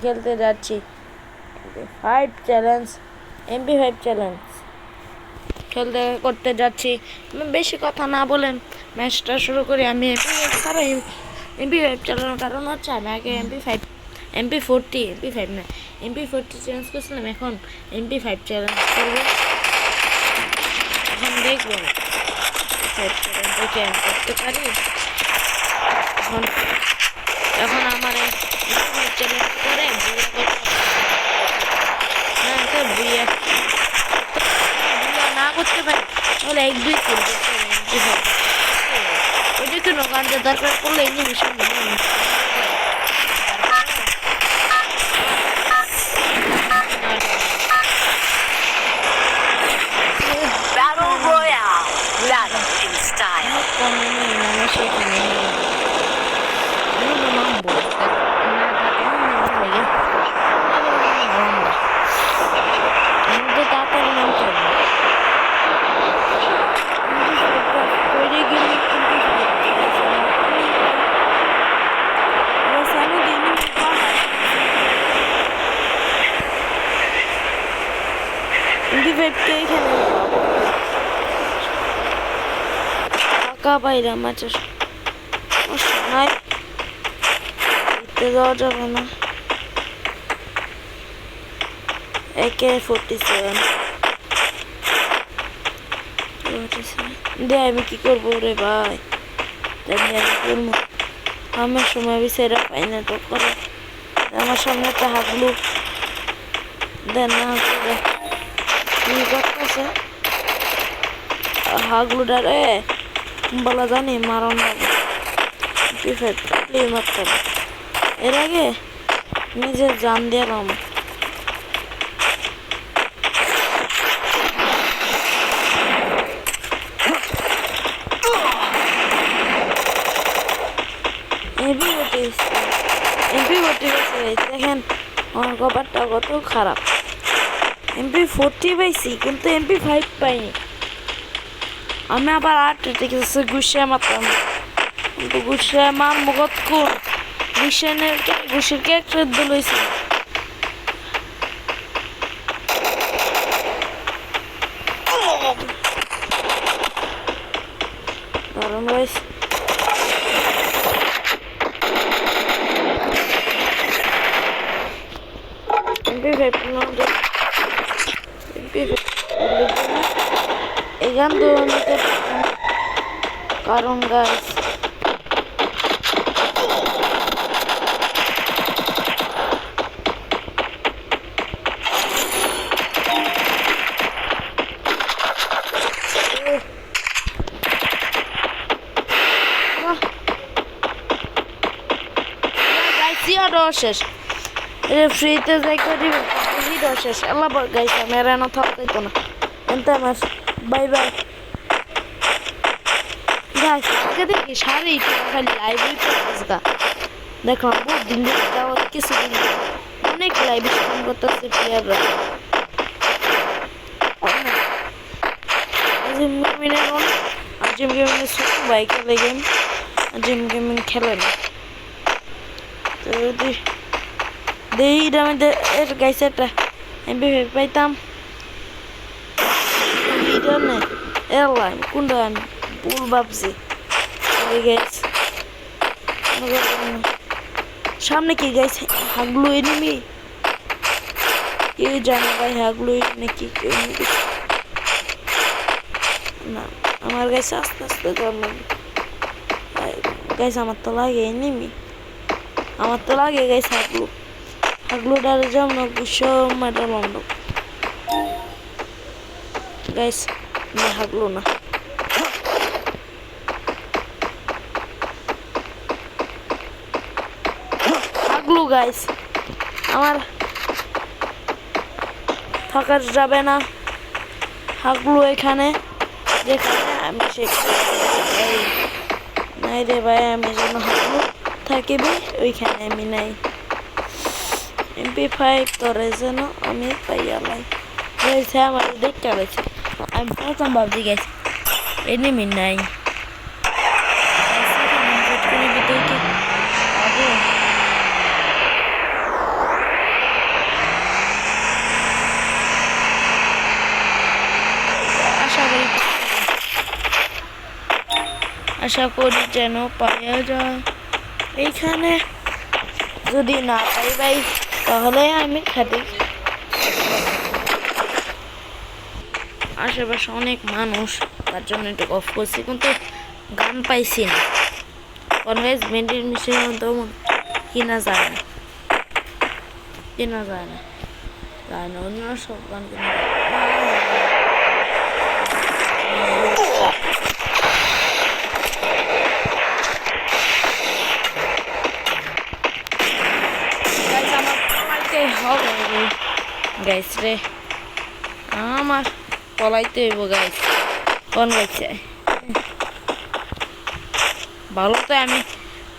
খেলতে যাচ্ছি 5 challenge MP5 challenge করতে যাচ্ছি। বেশি কথা না বলে ম্যাচটা শুরু করি। আমি MP5 চালানোর কারণ হচ্ছে আমি আগে MP40 না MP40 চ্যালেঞ্জ করছিলাম, এখন MP5 চ্যালেঞ্জ করবো। এখন দেখবো চ্যালেঞ্জ করতে পারি। এখন আমার চ্যালেঞ্জ করে বিয়ে না করতে পারি তাহলে 1-2 করতে ওইটা তো নৌকানটা দরকার পড়লে এমনি mission Battle Royale. Battle in style. বাইরে মাছের যাওয়া যাবে না। AK-47 আমি কি করবো রে ভাই? আমার সময় বিচারা পাই না তো করে আমার সামনে একটা হাগলু দেন না কি করতেছে হাগলুটা রে বলা জানি মারণ মারতে হবে। এর আগে নিজের জান দিলাম। দেখেন আমার কপারটা কত খারাপ। MP40 পাইছি কিন্তু MP5 পাইনি। আমি আবার গুছিয়ে মারতাম কিন্তু গুছিয়ে মার মুখত কোন গুছির ক্যারেক্টার দল হয়েছে। গরম রয়েছে এখান নিতে কারণ গাছ শেষ ফ্রিতে যাই দিবে শেষ আল্লাহ গাইছে মেরা না থাকতো না এনতে আমার বাই বাই গাইস আগে দেখি সারি খালি লাইভই করতেছে দেখলাম বহুত দিন যাওয়া কিছুদিন অনেক লাইভ স্ট্রিম করতেছে প্লেয়াররা। আজিম গেমিংয়ের ছোট ভাই খেলে গেম আজিম গেমিং খেলে না তো দেই আমি এর গাইছে একটা MP5 পাইতাম কোনটা আমি ভুল ভাবছি। সামনে কি গাইছে হাগলু এনিমি কেউ জানে ভাই হাগলু নাকি কেউ না আমার গাইছে আস্তে আস্তে গাইছে আমার তো লাগে এনিমি আমার তো লাগে গাইছে হাগলুটার জন্য গুছো মেডাল অন্য গাইস না হাগলু না হাগলু গাইস আমার থাকা যাবে না হাগলু এখানে যেখানে আমি নাই রে ভাই আমি যেন হাগলু থাকিবে ওইখানে আমি নাই। MP5 তোরে যেন আমি পাইয়ালাই রয়েছে আমার দেখতে রয়েছে আমি প্রথম ভাবছি গেছি এনিমি নাই আশা করি যেন পাওয়া যায়। এইখানে যদি না পাই ভাই তাহলে আমি খাটি। আশেপাশে অনেক মানুষ, তার জন্য একটু অফ করছি, কিন্তু গান পাইছি না। অলওয়েজ মেন্টেন মিশন কিনা যায় না, অন্য সব গান কিনা হবে গাইস রে, আমার পলাইতে হইব গাইস। কোন গাইছে ভালো তো আমি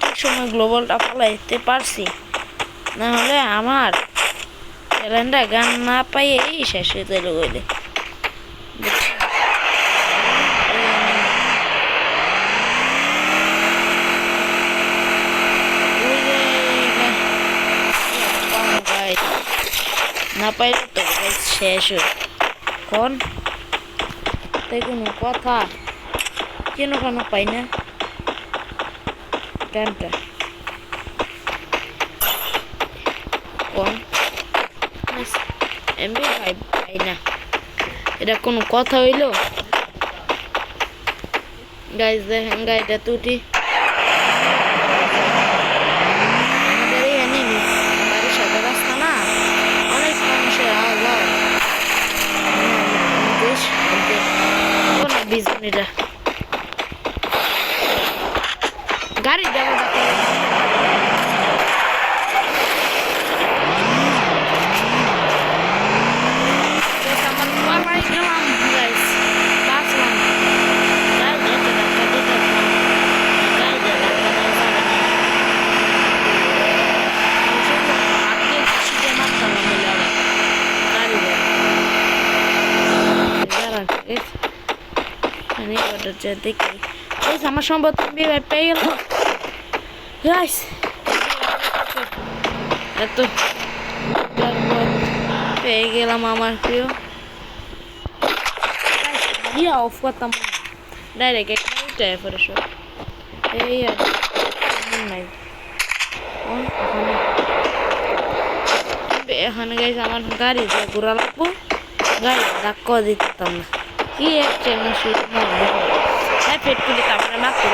ঠিক সময় গ্লোবালটা ফলাইতে পারছি, না হলে আমার চ্যালেঞ্জটা গান না পাইয়েই শেষ হয়ে গেল বলে। না পাইলে তো শেষ হয়ে কোন তাই কোনো কথা কেন কেন পাই না গানটা কোন এমবি পাই না, এটা কোনো কথা হইলো গাইজ? দেখেন গাড়িটা তুটি আমাদের এখানে বাড়ির সাথে রাস্তা না, অনেক মানুষের আওয়াজ বিজনেটা গাড়ি যাওয়া দেখি আমার সম্ভব পেয়ে গেল এত পেয়ে গেলাম আমার প্রিয় অফ করতাম ডাইরেক্ট একটা পরে সব এই আর নাই এখানে গাইছে আমার গাড়ি ঘোরা লাগবো, গাড়ি ধাক্কা দিতাম না কি একটা হ্যাঁ পেট করে তারপরে মারতে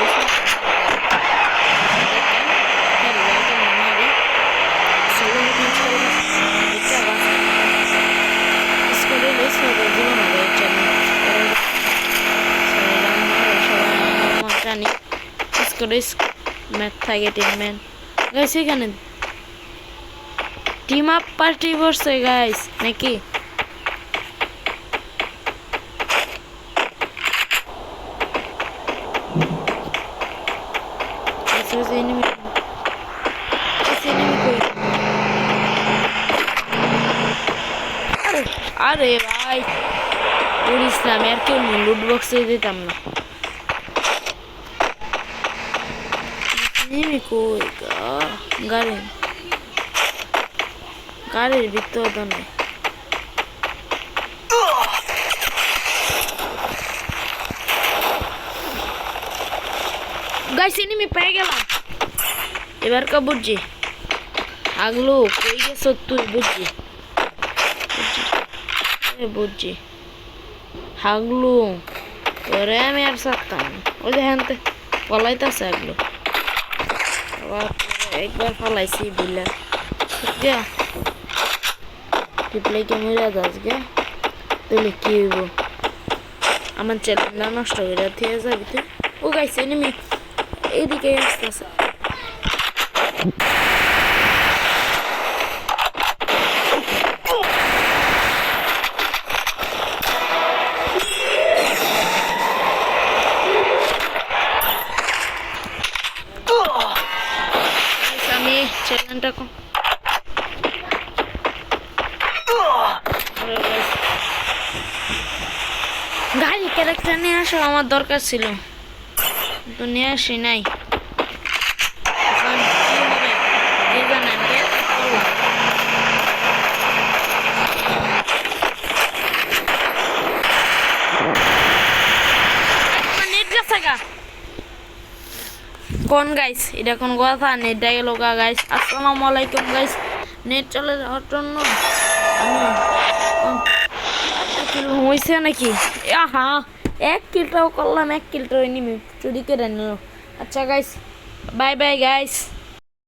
এখানে টিম আপ পার্টি বসছে গাইস নাকি? আরে ভাই পুলিশ না, আমি আর কেউ লুট বক্সে দিতাম না। কই গাড়ির ভিতর তো নাই গাইস, এনিমি পেয়ে গেলাম। এবার কা বুঝছি আগলো কই গেছ তুই? বুঝছি হাগলু ওরে আমি আর সারতাম না। ওই দেখেন পলাইতেছে আগলো, একবার ফলাইছি বুঝলা রিপ্লাই ক্যামেরা আজকে তাহলে কি হইব? আমার চ্যানেলটা নষ্ট করে দিয়ে যাবি তুই। ও গাইছে এনিমি এইদিকে আসতেছে। আমি চ্যানেলটা গাড়ি ক্যারেক্টার নিয়ে আসো, আমার দরকার ছিল তো নিয়ে আসি নাই। কোন গাইস এটা কোন কথা নেট গেল গাইস আসসালামু আলাইকুম গাইস নেট চলে যাওয়ার জন্য কিল হইছে নাকি আহা এক কিলটাও করলাম এক কিলটাও এনিমি চুরি করে নিল আচ্ছা গাইস বাই বাই গাইস